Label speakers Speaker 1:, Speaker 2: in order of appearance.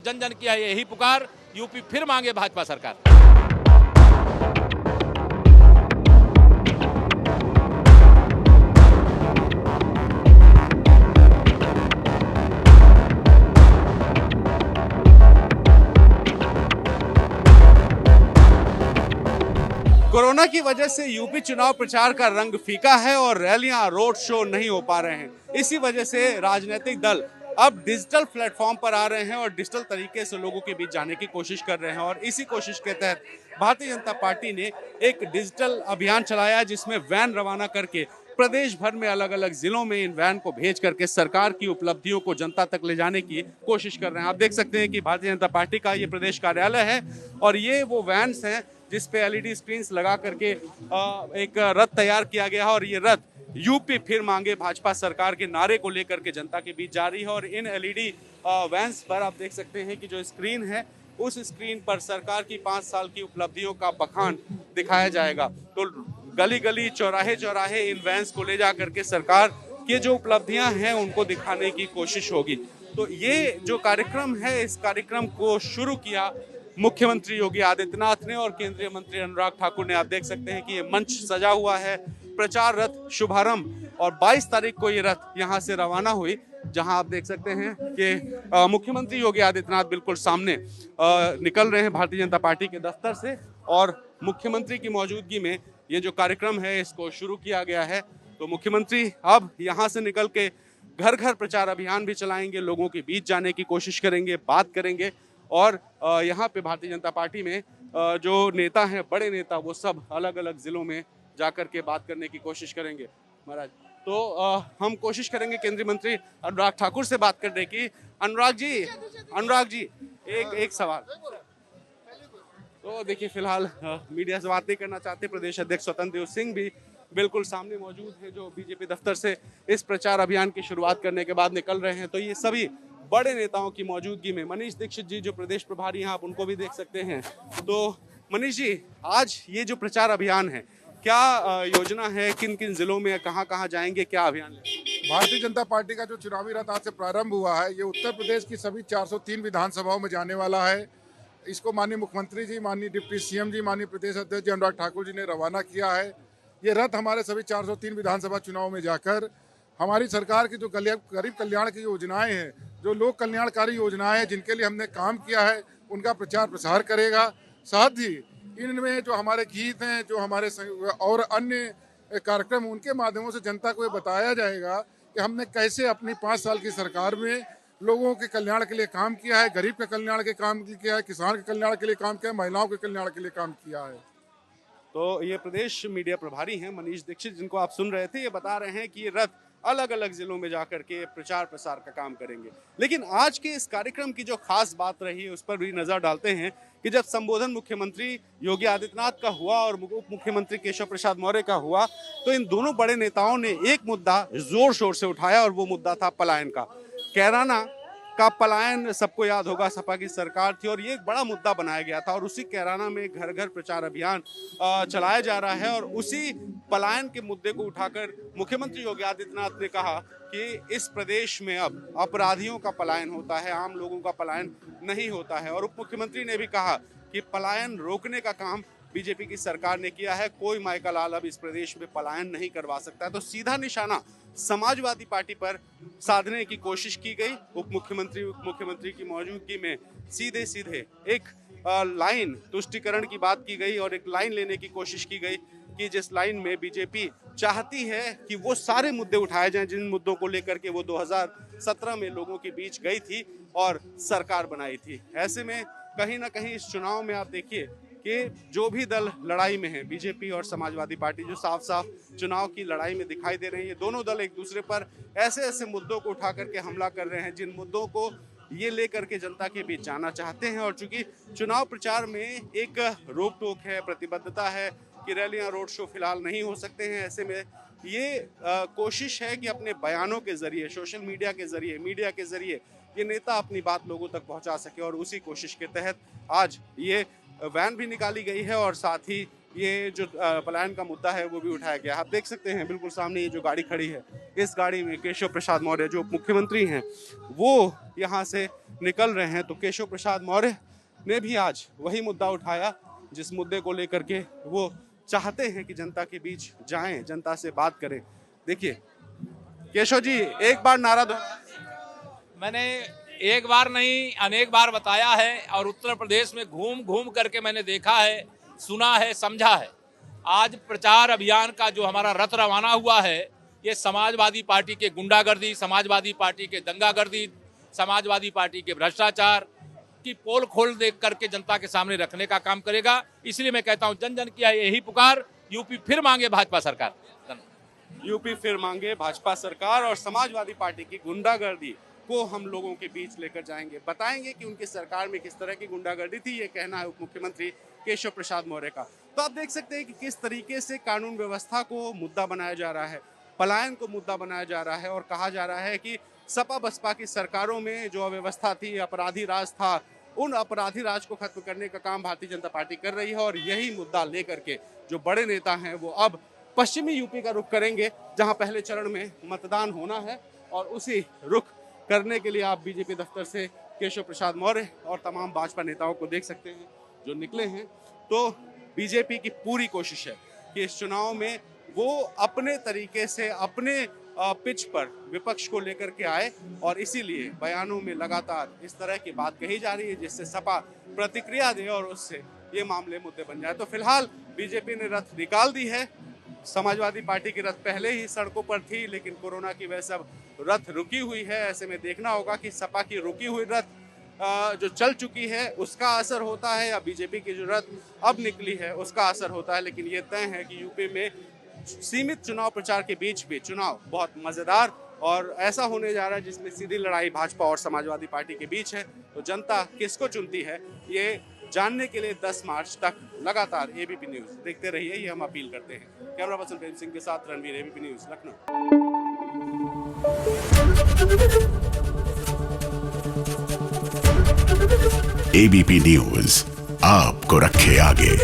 Speaker 1: जन जन की है यही पुकार, यूपी फिर मांगे भाजपा सरकार। कोरोना की वजह से यूपी चुनाव प्रचार का रंग फीका है और रैलियां, रोड शो नहीं हो पा रहे हैं। इसी वजह से राजनीतिक दल अब डिजिटल प्लेटफॉर्म पर आ रहे हैं और डिजिटल तरीके से लोगों के बीच जाने की कोशिश कर रहे हैं। और इसी कोशिश के तहत भारतीय जनता पार्टी ने एक डिजिटल अभियान चलाया, जिसमें वैन रवाना करके प्रदेश भर में अलग अलग जिलों में इन वैन को भेज करके सरकार की उपलब्धियों को जनता तक ले जाने की कोशिश कर रहे हैं। आप देख सकते हैं कि भारतीय जनता पार्टी का ये प्रदेश कार्यालय है और ये वो वैन्स हैं जिस पे एलईडी स्क्रीन्स लगा करके एक रथ तैयार किया गया है और ये रथ यूपी फिर मांगे भाजपा सरकार के नारे को लेकर के जनता के बीच जा रही है। और इन एलईडी वैन्स पर आप देख सकते हैं कि जो स्क्रीन है, उस स्क्रीन पर सरकार की 5 साल की उपलब्धियों का बखान दिखाया जाएगा। तो गली गली, चौराहे चौराहे इन वैन्स को ले जा करके सरकार की जो उपलब्धियां हैं उनको दिखाने की कोशिश होगी। तो ये जो कार्यक्रम है, इस कार्यक्रम को शुरू किया मुख्यमंत्री योगी आदित्यनाथ ने और केंद्रीय मंत्री अनुराग ठाकुर ने। आप देख सकते हैं कि ये मंच सजा हुआ है, प्रचार रथ शुभारंभ, और 22 तारीख को ये रथ यहाँ से रवाना हुई, जहां आप देख सकते हैं कि मुख्यमंत्री योगी आदित्यनाथ बिल्कुल सामने निकल रहे हैं भारतीय जनता पार्टी के दफ्तर से और मुख्यमंत्री की मौजूदगी में ये जो कार्यक्रम है इसको शुरू किया गया है। तो मुख्यमंत्री अब यहाँ से निकल के घर घर प्रचार अभियान भी चलाएंगे, लोगों के बीच जाने की कोशिश करेंगे, बात करेंगे और यहाँ पे भारतीय जनता पार्टी में जो नेता हैं, बड़े नेता, वो सब अलग अलग जिलों में जाकर के बात करने की कोशिश करेंगे। महाराज, तो हम कोशिश करेंगे केंद्रीय मंत्री अनुराग ठाकुर से बात करने की। अनुराग जी, एक सवाल। तो देखिए, फिलहाल मीडिया से बात नहीं करना चाहते। प्रदेश अध्यक्ष स्वतंत्र देव सिंह भी बिल्कुल सामने मौजूद है, जो बीजेपी दफ्तर से इस प्रचार अभियान की शुरुआत करने के बाद निकल रहे हैं। तो ये सभी बड़े नेताओं की मौजूदगी में मनीष दीक्षित जी जो प्रदेश प्रभारी हैं, आप उनको भी देख सकते हैं। तो मनीष जी, आज ये जो प्रचार अभियान है, क्या योजना है, किन किन जिलों में कहां कहां जाएंगे, क्या अभियान है?
Speaker 2: भारतीय जनता पार्टी का जो चुनावी रथ आज से प्रारंभ हुआ है, ये उत्तर प्रदेश की सभी 403 विधानसभाओं में जाने वाला है। इसको माननीय मुख्यमंत्री जी, माननीय डिप्टी सीएम जी, माननीय प्रदेश अध्यक्ष जी अनुराग ठाकुर जी ने रवाना किया है। ये रथ हमारे सभी 403 विधानसभा चुनाव में जाकर हमारी सरकार की जो गरीब कल्याण की योजनाएं हैं, जो लोक कल्याणकारी योजनाएं हैं, जिनके लिए हमने काम किया है, उनका प्रचार प्रसार करेगा। साथ ही इनमें जो हमारे गीत हैं, जो हमारे और अन्य कार्यक्रम, उनके माध्यमों से जनता को ये बताया जाएगा कि हमने कैसे अपनी 5 साल की सरकार में लोगों के कल्याण के लिए काम किया है, गरीब के कल्याण के काम किया है, किसान के कल्याण के लिए काम किया है, महिलाओं के कल्याण के लिए काम किया है।
Speaker 1: तो ये प्रदेश मीडिया प्रभारी हैं मनीष दीक्षित, जिनको आप सुन रहे थे। ये बता रहे हैं कि ये रथ अलग अलग जिलों में जाकर के प्रचार प्रसार का काम करेंगे। लेकिन आज के इस कार्यक्रम की जो खास बात रही है, उस पर भी नजर डालते हैं कि जब संबोधन मुख्यमंत्री योगी आदित्यनाथ का हुआ और उप मुख्यमंत्री केशव प्रसाद मौर्य का हुआ, तो इन दोनों बड़े नेताओं ने एक मुद्दा जोर शोर से उठाया और वो मुद्दा था पलायन का। कैराना का पलायन सबको याद होगा, सपा की सरकार थी और ये एक बड़ा मुद्दा बनाया गया था और उसी कैराना में घर घर प्रचार अभियान चलाया जा रहा है। और उसी पलायन के मुद्दे को उठाकर मुख्यमंत्री योगी आदित्यनाथ ने कहा कि इस प्रदेश में अब अपराधियों का पलायन होता है, आम लोगों का पलायन नहीं होता है। और उप मुख्यमंत्री ने भी कहा कि पलायन रोकने का काम बीजेपी की सरकार ने किया है, कोई माइका लाल अब इस प्रदेश में पलायन नहीं करवा सकता है। तो सीधा निशाना समाजवादी पार्टी पर साधने की कोशिश की गई। उप मुख्यमंत्री की मौजूदगी में सीधे सीधे एक लाइन तुष्टिकरण की बात की गई और एक लाइन लेने की कोशिश की गई कि जिस लाइन में बीजेपी चाहती है कि वो सारे मुद्दे उठाए जाएं जिन मुद्दों को लेकर के वो 2017 में लोगों के बीच गई थी और सरकार बनाई थी। ऐसे में कहीं ना कहीं इस चुनाव में आप देखिए कि जो भी दल लड़ाई में है, बीजेपी और समाजवादी पार्टी, जो साफ साफ चुनाव की लड़ाई में दिखाई दे रहे हैं, ये दोनों दल एक दूसरे पर ऐसे ऐसे मुद्दों को उठा करके हमला कर रहे हैं जिन मुद्दों को ये लेकर के जनता के बीच जाना चाहते हैं। और चूंकि चुनाव प्रचार में एक रोक टोक है, प्रतिबद्धता है कि रैलियां, रोड शो फिलहाल नहीं हो सकते हैं, ऐसे में ये कोशिश है कि अपने बयानों के जरिए, सोशल मीडिया के जरिए, मीडिया के जरिए ये नेता अपनी बात लोगों तक पहुंचा सके। और उसी कोशिश के तहत आज ये वैन भी निकाली गई है और साथ ही ये जो पलायन का मुद्दा है वो भी उठाया गया। आप देख सकते हैं बिल्कुल सामने ये जो गाड़ी खड़ी है, इस गाड़ी में केशव प्रसाद मौर्य जो उप मुख्यमंत्री हैं वो यहाँ से निकल रहे हैं। तो केशव प्रसाद मौर्य ने भी आज वही मुद्दा उठाया जिस मुद्दे को लेकर के वो चाहते हैं कि जनता के बीच जाएं, जनता से बात करें। देखिए केशव जी, एक बार नारा दो।
Speaker 3: मैंने एक बार नहीं अनेक बार बताया है और उत्तर प्रदेश में घूम घूम करके मैंने देखा है, सुना है, समझा है। आज प्रचार अभियान का जो हमारा रथ रवाना हुआ है, ये समाजवादी पार्टी के गुंडागर्दी, समाजवादी पार्टी के दंगागर्दी, समाजवादी पार्टी के भ्रष्टाचार की पोल खोल दे करके जनता के सामने रखने का काम करेगा। इसलिए मैं कहता हूं, जन जन की यही पुकार, यूपी फिर मांगे भाजपा सरकार,
Speaker 1: यूपी फिर मांगे भाजपा सरकार और समाजवादी पार्टी की गुंडागर्दी को हम लोगों के बीच लेकर जाएंगे, बताएंगे कि उनकी सरकार में किस तरह की गुंडागर्दी थी। ये कहना है उप मुख्यमंत्री केशव प्रसाद मौर्य का। तो आप देख सकते हैं कि किस तरीके से कानून व्यवस्था को मुद्दा बनाया जा रहा है, पलायन को मुद्दा बनाया जा रहा है और कहा जा रहा है कि सपा बसपा की सरकारों में जो अव्यवस्था थी, अपराधी राज था, उन अपराधी राज को खत्म करने का काम भारतीय जनता पार्टी कर रही है। और यही मुद्दा लेकर के जो बड़े नेता हैं वो अब पश्चिमी यूपी का रुख करेंगे, जहां पहले चरण में मतदान होना है। और उसी रुख करने के लिए आप बीजेपी दफ्तर से केशव प्रसाद मौर्य और तमाम भाजपा नेताओं को देख सकते हैं जो निकले हैं। तो बीजेपी की पूरी कोशिश है कि इस चुनाव में वो अपने तरीके से अपने पिच पर विपक्ष को लेकर के आए और इसीलिए बयानों में लगातार इस तरह की बात कही जा रही है जिससे सपा प्रतिक्रिया दे और उससे ये मामले मुद्दे बन जाए। तो फिलहाल बीजेपी ने रथ निकाल दी है। समाजवादी पार्टी की रथ पहले ही सड़कों पर थी, लेकिन कोरोना की वजह से अब रथ रुकी हुई है। ऐसे में देखना होगा कि सपा की रुकी हुई रथ जो चल चुकी है उसका असर होता है या बीजेपी की जो रथ अब निकली है उसका असर होता है। लेकिन ये तय है कि यूपी में सीमित चुनाव प्रचार के बीच भी चुनाव बहुत मजेदार और ऐसा होने जा रहा है जिसमें सीधी लड़ाई भाजपा और समाजवादी पार्टी के बीच है। तो जनता किसको चुनती है ये जानने के लिए 10 मार्च तक लगातार एबीपी न्यूज देखते रहिए, ये हम अपील करते हैं। कैमरा पर्सन प्रेम सिंह के साथ Ranveer, ABP news Lucknow.
Speaker 4: ABP news आपको रखे आगे।